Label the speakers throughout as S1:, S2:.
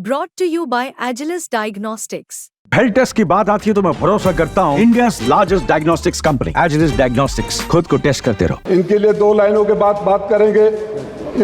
S1: brought to you by Agilus Diagnostics.
S2: Health test की बात आती है तो मैं भरोसा करता हूँ India largest diagnostics company Agilus diagnostics. खुद को टेस्ट करते रहो।
S3: इनके लिए दो लाइनों के बाद बात करेंगे।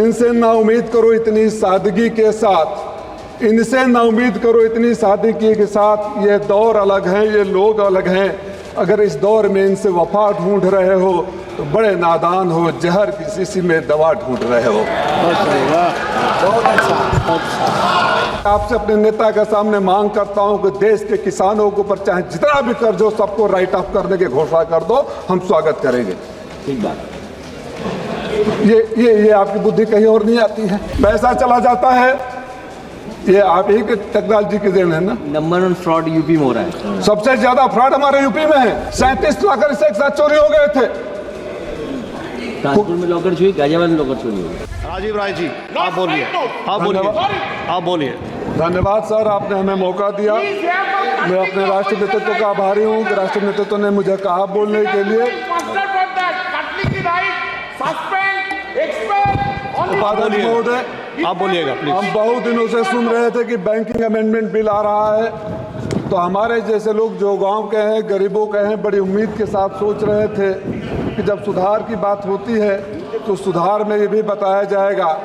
S3: इनसे ना उम्मीद करो इतनी सादगी के साथ, इनसे ना उम्मीद करो इतनी सादगी के साथ। ये दौर अलग है, ये लोग अलग हैं। अगर इस दौर में इनसे वफा ढूंढ रहे हो तो बड़े नादान हो, जहर की शीशी में दवा ढूंढ रहे हो। बहुत अच्छा। आपसे अपने नेता के सामने मांग करता हूं कि देश के किसानों के ऊपर चाहे जितना भी कर्ज हो सबको राइट ऑफ करने की घोषणा कर दो, हम स्वागत करेंगे।
S4: ठीक बात।
S3: ये आपकी बुद्धि कहीं और नहीं आती है। पैसा चला जाता है, ये आप ही के टेक्नोलॉजी की देन है ना।
S4: नंबर 1 फ्रॉड यूपी में हो रहा है।
S3: सबसे ज्यादा फ्रॉड हमारे यूपी में है। 37 लॉकर से एक साथ चोरी हो गए थे।
S4: कानपुर में लॉकर चोरी, गाजियाबाद में लॉकर चोरी हो गई।
S5: राजीव राय जी, आप बोलिए। आप बोलिए।
S3: धन्यवाद सर, आपने हमें मौका दिया। मैं अपने राष्ट्रीय नेतृत्व का आभारी हूँ कि राष्ट्रीय नेतृत्व ने मुझे कहा बोलने के लिए। उपाध्यक्ष महोदय,
S5: आप बोलिएगा प्लीज।
S3: हम बहुत दिनों से सुन रहे थे कि बैंकिंग अमेंडमेंट बिल आ रहा है, तो हमारे जैसे लोग जो गांव के हैं, गरीबों के हैं, बड़ी उम्मीद के साथ सोच रहे थे कि जब सुधार की बात होती है तो सुधार में ये भी बताया जाएगा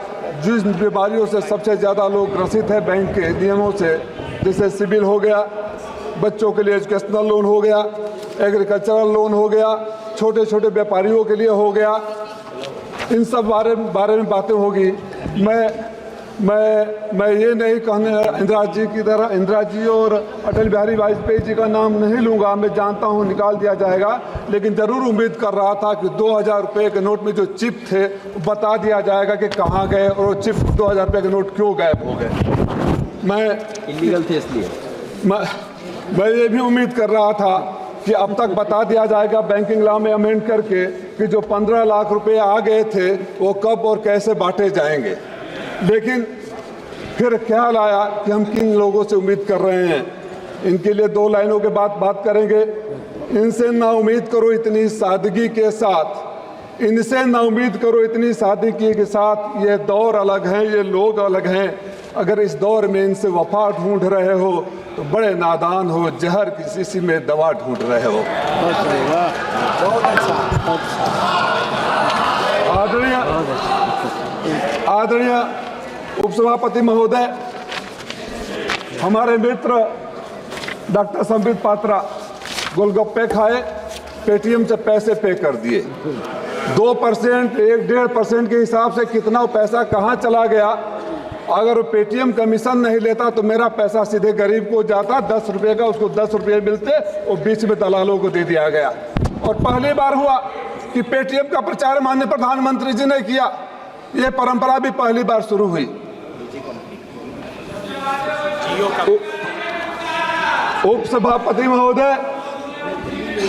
S3: जिस बीमारियों से सबसे ज़्यादा लोग ग्रसित हैं बैंक के नियमों से, जैसे सिविल हो गया, बच्चों के लिए एजुकेशनल लोन हो गया, एग्रीकल्चरल लोन हो गया, छोटे छोटे व्यापारियों के लिए हो गया, इन सब बारे में बातें होगी। मैं ये नहीं कहने इंदिरा जी की तरह, इंदिरा जी और अटल बिहारी वाजपेयी जी का नाम नहीं लूँगा, मैं जानता हूँ निकाल दिया जाएगा, लेकिन ज़रूर उम्मीद कर रहा था कि 2000 रुपये के नोट में जो चिप थे बता दिया जाएगा कि कहाँ गए और वो चिप 2000 रुपये के नोट क्यों गायब हो गए। मैं
S4: इलीगल थे इसलिए
S3: मैं ये भी उम्मीद कर रहा था कि अब तक बता दिया जाएगा बैंकिंग लॉ में अमेंड करके कि जो 15 लाख रुपए आ गए थे वो कब और कैसे बांटे जाएंगे। लेकिन फिर ख्याल आया कि हम किन लोगों से उम्मीद कर रहे हैं। इनके लिए दो लाइनों के बाद बात करेंगे। इनसे ना उम्मीद करो इतनी सादगी के साथ, इनसे ना उम्मीद करो इतनी सादगी के साथ। ये दौर अलग है, ये लोग अलग हैं। अगर इस दौर में इनसे वफा ढूंढ रहे हो तो बड़े नादान हो, जहर की शीशी में दवा ढूंढ रहे हो। बहुत अच्छा। आदरणीय उपसभापति महोदय, हमारे मित्र डॉक्टर संबित पात्रा गोलगप्पे खाए, पेटीएम से पैसे पे कर दिए। 2%, 1-1.5% के हिसाब से कितना पैसा कहाँ चला गया। अगर वो पेटीएम कमीशन नहीं लेता तो मेरा पैसा सीधे गरीब को जाता, 10 रुपये का उसको 10 रुपये मिलते और बीच में दलालों को दे दिया गया। और पहली बार हुआ कि पेटीएम का प्रचार माननीय प्रधानमंत्री जी ने किया। ये परंपरा भी पहली बार शुरू हुई। उपसभापति महोदय,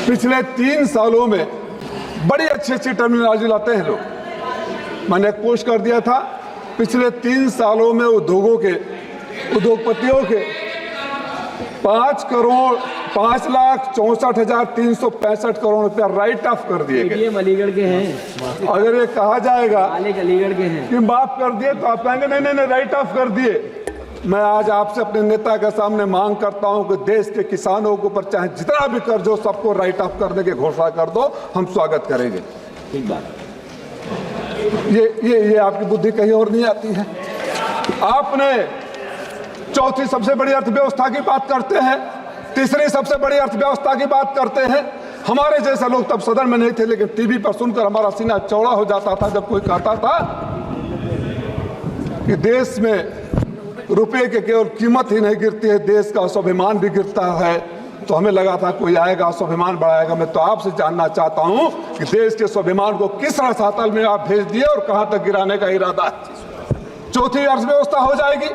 S3: पिछले 3 सालों में बड़ी अच्छी टर्मिनोलॉजी लाते हैं लोग। मैंने एक पोस्ट कर दिया था, पिछले 3 सालों में उद्योगपतियों के 5,64,365 करोड़ रुपया राइट ऑफ कर दिए गए।
S4: अलीगढ़ के हैं।
S3: अगर ये कहा जाएगा
S4: अलीगढ़ के हैं
S3: कि माफ कर दिए तो आप कहेंगे नहीं राइट ऑफ कर दिए। मैं आज आपसे अपने नेता के सामने मांग करता हूं कि देश के किसानों के ऊपर चाहे जितना भी कर्ज हो सबको राइट ऑफ करने की घोषणा कर दो, हम स्वागत करेंगे।
S4: ठीक बात।
S3: ये आपकी बुद्धि कहीं और नहीं आती है। आपने चौथी सबसे बड़ी अर्थव्यवस्था की बात करते हैं, तीसरी सबसे बड़ी अर्थव्यवस्था की बात करते हैं। हमारे जैसे लोग तब सदन में नहीं थे, लेकिन टीवी पर सुनकर हमारा सीना चौड़ा हो जाता था जब कोई कहता था कि देश में रुपए के केवल कीमत ही नहीं गिरती है, देश का स्वाभिमान भी गिरता है। तो हमें लगा था कोई आएगा स्वाभिमान बढ़ाएगा। मैं तो आपसे जानना चाहता हूं कि देश के स्वाभिमान को किस रसातल में आप भेज दिए और कहां तक गिराने का इरादा है। चौथी अर्थव्यवस्था हो जाएगी,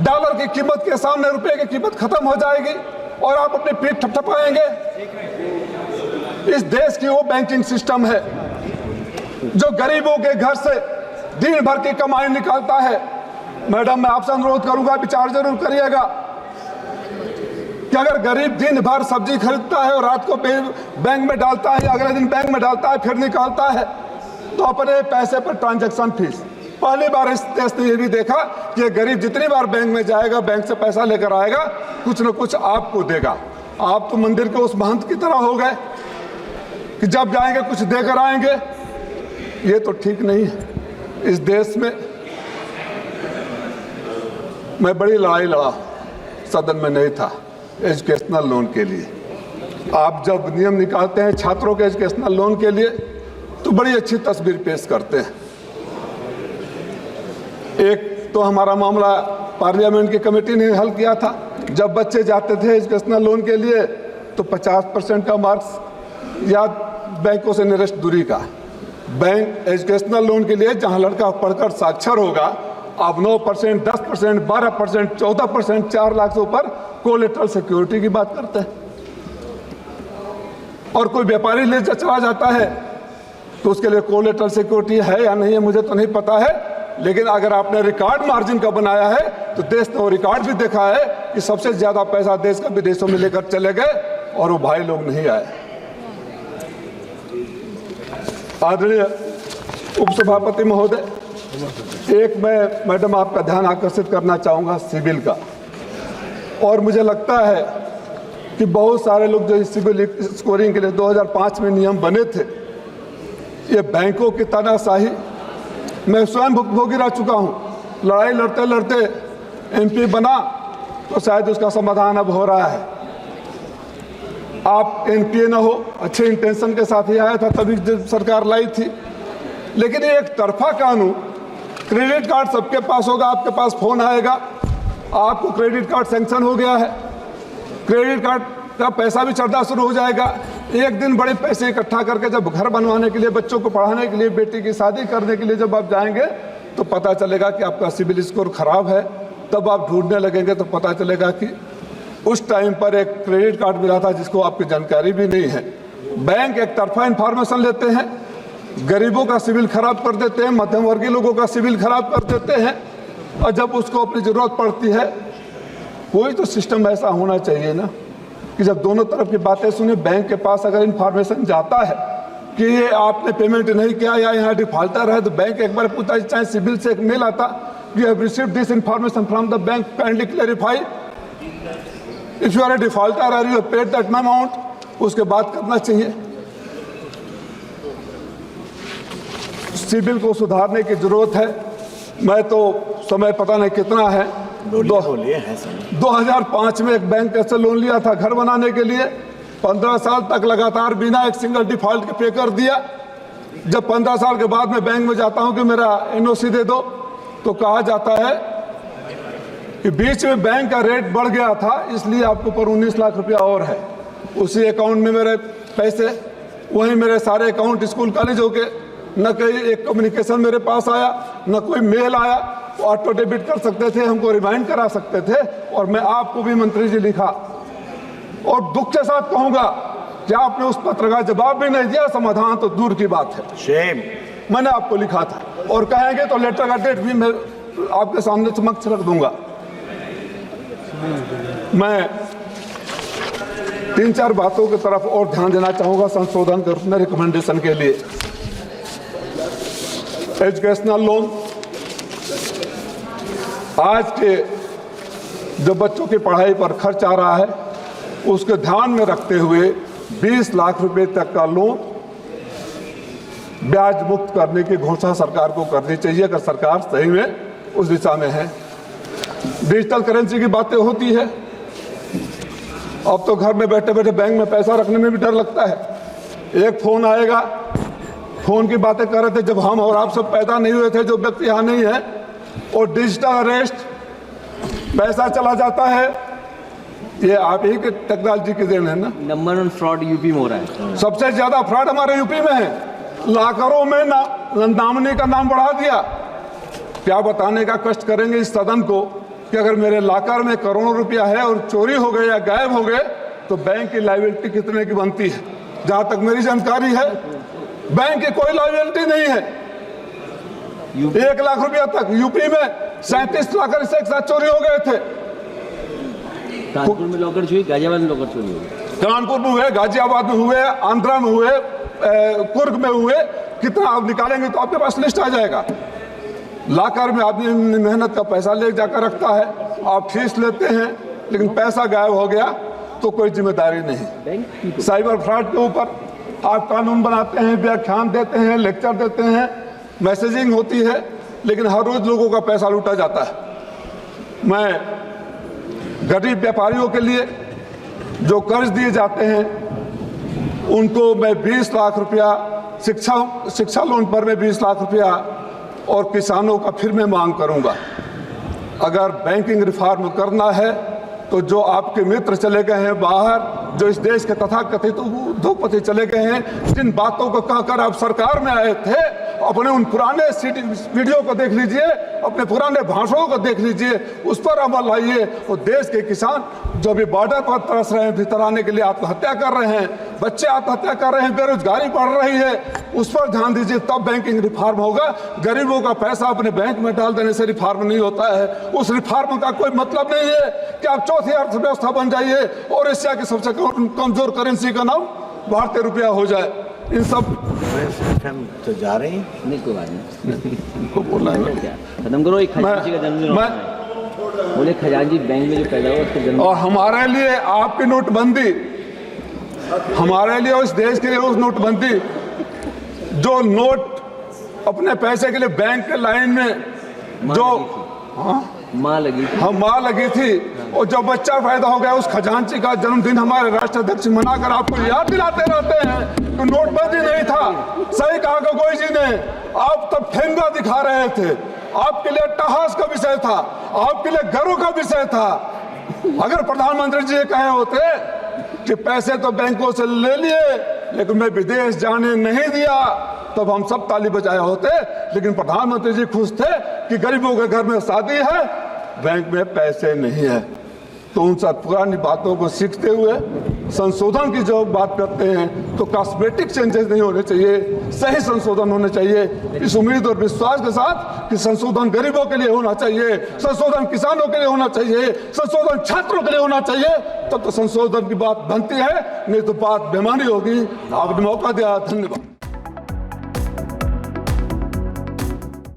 S3: डॉलर की कीमत के सामने रुपए की कीमत खत्म हो जाएगी और आप अपनी पीठ थपथपाएंगे। इस देश की वो बैंकिंग सिस्टम है जो गरीबों के घर से दिन भर की कमाई निकालता है। मैडम, मैं आपसे अनुरोध करूंगा, विचार जरूर करिएगा कि अगर गरीब दिन भर सब्जी खरीदता है और रात को बैंक में डालता है, अगले दिन बैंक में डालता है, फिर निकालता है, तो अपने पैसे पर ट्रांजैक्शन फीस पहली बार इस देश ने ये भी देखा कि ये गरीब जितनी बार बैंक में जाएगा, बैंक से पैसा लेकर आएगा, कुछ न कुछ आपको देगा। आप तो मंदिर के उस महंत की तरह हो गए कि जब जाएंगे कुछ देकर आएंगे। ये तो ठीक नहीं है। इस देश में मैं बड़ी लड़ाई लड़ा, सदन में नहीं था, एजुकेशनल लोन के लिए। आप जब नियम निकालते हैं छात्रों के एजुकेशनल लोन के लिए तो बड़ी अच्छी तस्वीर पेश करते हैं। एक तो हमारा मामला पार्लियामेंट की कमेटी ने हल किया था। जब बच्चे जाते थे एजुकेशनल लोन के लिए तो 50% का मार्क्स या बैंकों से नियरेस्ट दूरी का। बैंक एजुकेशनल लोन के लिए जहां लड़का पढ़कर साक्षर होगा, अब 9%, 10%, 12%, 14%, 4 लाख से ऊपर कोलेटरल सिक्योरिटी की बात करते हैं। और कोई व्यापारी ले चला जाता है तो उसके लिए कोलेटरल सिक्योरिटी है या नहीं है मुझे तो नहीं पता है, लेकिन अगर आपने रिकॉर्ड मार्जिन का बनाया है तो देश ने वो रिकॉर्ड भी देखा है कि सबसे ज्यादा पैसा देश का विदेशों में लेकर चले गए और वो भाई लोग नहीं आए। आदरणीय उपसभापति महोदय, एक मैं मैडम आपका ध्यान आकर्षित करना चाहूंगा सिविल का। और मुझे लगता है कि बहुत सारे लोग जो सिविल स्कोरिंग के लिए 2005 में नियम बने थे, ये बैंकों की तानाशाही मैं स्वयं भुगतभोगी रह चुका हूं। लड़ाई लड़ते लड़ते एमपी बना तो शायद उसका समाधान अब हो रहा है। आप एनपीए ना हो, अच्छे इंटेंशन के साथ ही आया था, तभी सरकार लाई थी। लेकिन ये एक तरफा कानून, क्रेडिट कार्ड सबके पास होगा, आपके पास फोन आएगा, आपको क्रेडिट कार्ड सैंक्शन हो गया है, क्रेडिट कार्ड का पैसा भी चढ़ना शुरू हो जाएगा। एक दिन बड़े पैसे इकट्ठा करके जब घर बनवाने के लिए, बच्चों को पढ़ाने के लिए, बेटी की शादी करने के लिए जब आप जाएंगे तो पता चलेगा कि आपका सिविल स्कोर खराब है। तब आप ढूंढने लगेंगे तो पता चलेगा कि उस टाइम पर एक क्रेडिट कार्ड मिला था जिसको आपकी जानकारी भी नहीं है। बैंक एक तरफा इंफॉर्मेशन लेते हैं, गरीबों का सिविल खराब कर देते हैं, मध्यम वर्गीय लोगों का सिविल खराब कर देते हैं, और जब उसको अपनी जरूरत पड़ती है, कोई तो सिस्टम ऐसा होना चाहिए ना कि जब दोनों तरफ की बातें सुने, बैंक के पास अगर इंफॉर्मेशन जाता है कि ये आपने पेमेंट नहीं किया या यहाँ डिफॉल्टर है, तो बैंक एक बार पूछता है, चाहे सिविल से एक मेल आता, you have received this information from the bank, kindly clarify if you are a defaulter और you have paid that amount, उसके बाद करना चाहिए। सिविल को सुधारने की जरूरत है। मैं तो समय पता नहीं कितना है, 2005 में एक बैंक ऐसे लोन लिया था घर बनाने के लिए, 15 साल तक लगातार बिना एक सिंगल डिफॉल्ट के पे कर दिया। जब 15 साल के बाद मैं बैंक में जाता हूं कि मेरा एनओसी दे दो, तो कहा जाता है कि बीच में बैंक का रेट बढ़ गया था, इसलिए आपके ऊपर 19 लाख रुपया और है। उसी अकाउंट में मेरे पैसे, वहीं मेरे सारे अकाउंट स्कूल कॉलेज हो गए, न कहीं एक कम्युनिकेशन मेरे पास आया, न कोई मेल आया। ऑटो डेबिट कर सकते थे, हमको रिमाइंड करा सकते थे, और मैं आपको भी मंत्री जी लिखा, और दुख के साथ कहूंगा कि आपने उस पत्र का जवाब भी नहीं दिया, समाधान तो दूर की बात है। शेम। मैंने आपको लिखा था, और कहेंगे तो लेटर का डेट भी मैं आपके सामने समक्ष रख दूंगा। मैं 3-4 बातों की तरफ और ध्यान देना चाहूंगा संशोधन करने रिकमेंडेशन के लिए। एजुकेशनल लोन, आज के जो बच्चों की पढ़ाई पर खर्च आ रहा है, उसके ध्यान में रखते हुए 20 लाख रुपए तक का लोन ब्याज मुक्त करने की घोषणा सरकार को करनी चाहिए, अगर सरकार सही में उस दिशा में है। डिजिटल करेंसी की बातें होती है, अब तो घर में बैठे बैठे बैंक में पैसा रखने में भी डर लगता है। एक फोन आएगा, फोन की बातें कर रहे थे जब हम और आप सब पैदा नहीं हुए थे, जो व्यक्ति यहाँ नहीं है, और डिजिटल अरेस्ट, पैसा चला जाता है। ये आप ही के टेक्नोलॉजी की देन है ना।
S4: नंबर 1 फ्रॉड यूपी में हो रहा है,
S3: सबसे ज्यादा फ्रॉड हमारे यूपी में है। लाखों में नॉमिनी का नाम बढ़ा दिया। क्या बताने का कष्ट करेंगे इस सदन को कि अगर मेरे लाकर में करोड़ों रुपया है और चोरी हो गए या गायब हो गए तो बैंक की लायबिलिटी कितने की बनती है। जहां तक मेरी जानकारी है, बैंक की कोई लायबिलिटी नहीं है। 1 लाख रुपया तक यूपी में 37 लाख से एक साथ चोरी हो गए थे।
S4: कानपुर में लॉकर चोरी, गाजियाबाद में लॉकर चोरी हुई,
S3: कानपुर में हुए, गाजियाबाद में हुए, आंध्रा में हुए, कुर्ग में हुए। कितना आप निकालेंगे तो आपके पास लिस्ट आ जाएगा। लाकर में आदमी मेहनत का पैसा ले जाकर रखता है, आप फीस लेते हैं लेकिन पैसा गायब हो गया तो कोई जिम्मेदारी नहीं। साइबर फ्रॉड के ऊपर आप कानून बनाते हैं, व्याख्यान देते हैं, लेक्चर देते हैं, मैसेजिंग होती है, लेकिन हर रोज लोगों का पैसा लूटा जाता है। मैं गरीब व्यापारियों के लिए जो कर्ज दिए जाते हैं उनको मैं 20 लाख रुपया, शिक्षा लोन पर मैं 20 लाख रुपया, और किसानों का फिर मैं मांग करूंगा। अगर बैंकिंग रिफॉर्म करना है तो जो आपके मित्र चले गए हैं बाहर, जो इस देश के तथाकथित उद्योगपति चले गए हैं, जिन बातों को कहकर आप सरकार में आए थे, अपने उन पुराने वीडियो को देख लीजिए, अपने पुराने भाषणों को देख लीजिए, उस पर अमल लाइए। और देश के किसान जो भी बॉर्डर पर तरस रहे हैं, भीतर आने के लिए आत्महत्या कर रहे हैं, बच्चे आत्महत्या कर रहे हैं, बेरोजगारी बढ़ रही है, उस पर ध्यान दीजिए, तब बैंकिंग रिफॉर्म होगा। गरीबों का पैसा अपने बैंक में डाल देने से रिफॉर्म नहीं होता है। उस रिफॉर्म का कोई मतलब नहीं है कि आप चौथी अर्थव्यवस्था बन जाइए और एशिया की सबसे कमजोर करेंसी का नाम भारतीय रुपया हो जाए। इन सब
S5: तो जा रहे हैं,
S4: नहीं कोई बात नहीं,
S3: को बोलना है
S4: क्या खत्म करो। एक खजांची का जन्मदिन बोले, खजांची बैंक में जो पैदा हुआ उसके जन्म।
S3: और हमारे लिए आपकी नोटबंदी, हमारे लिए उस देश के लिए उस नोटबंदी, जो नोट अपने पैसे के लिए बैंक के लाइन में जो
S4: माँ लगी थी,
S3: हम माँ लगी थी, और जब बच्चा पैदा हो गया उस खजांची का जन्मदिन हमारे राष्ट्राध्यक्ष मनाकर आपको याद दिलाते रहते हैं तो नोटबंदी नहीं था। सही कहा गोगोई जी ने, आप तब ठेंगा दिखा रहे थे, आपके लिए अट्टहास का विषय था, आपके लिए गर्व का विषय था। अगर प्रधानमंत्री जी ये कहे होते कि पैसे तो बैंकों से ले लिए लेकिन मैं विदेश जाने नहीं दिया, तब हम सब ताली बजाए होते। लेकिन प्रधानमंत्री जी खुश थे कि गरीबों के घर में शादी है, बैंक में पैसे नहीं है। तो उन सब पुरानी बातों को सीखते हुए संशोधन की जो बात करते हैं तो कॉस्मेटिक चेंजेस नहीं होने चाहिए, सही संशोधन होने चाहिए। इस उम्मीद और विश्वास के साथ कि संशोधन गरीबों के लिए होना चाहिए, संशोधन किसानों के लिए होना चाहिए, संशोधन छात्रों के लिए होना चाहिए, तब तो संशोधन की बात बनती है, नहीं तो बात बेमानी होगी। आपने मौका दिया, धन्यवाद।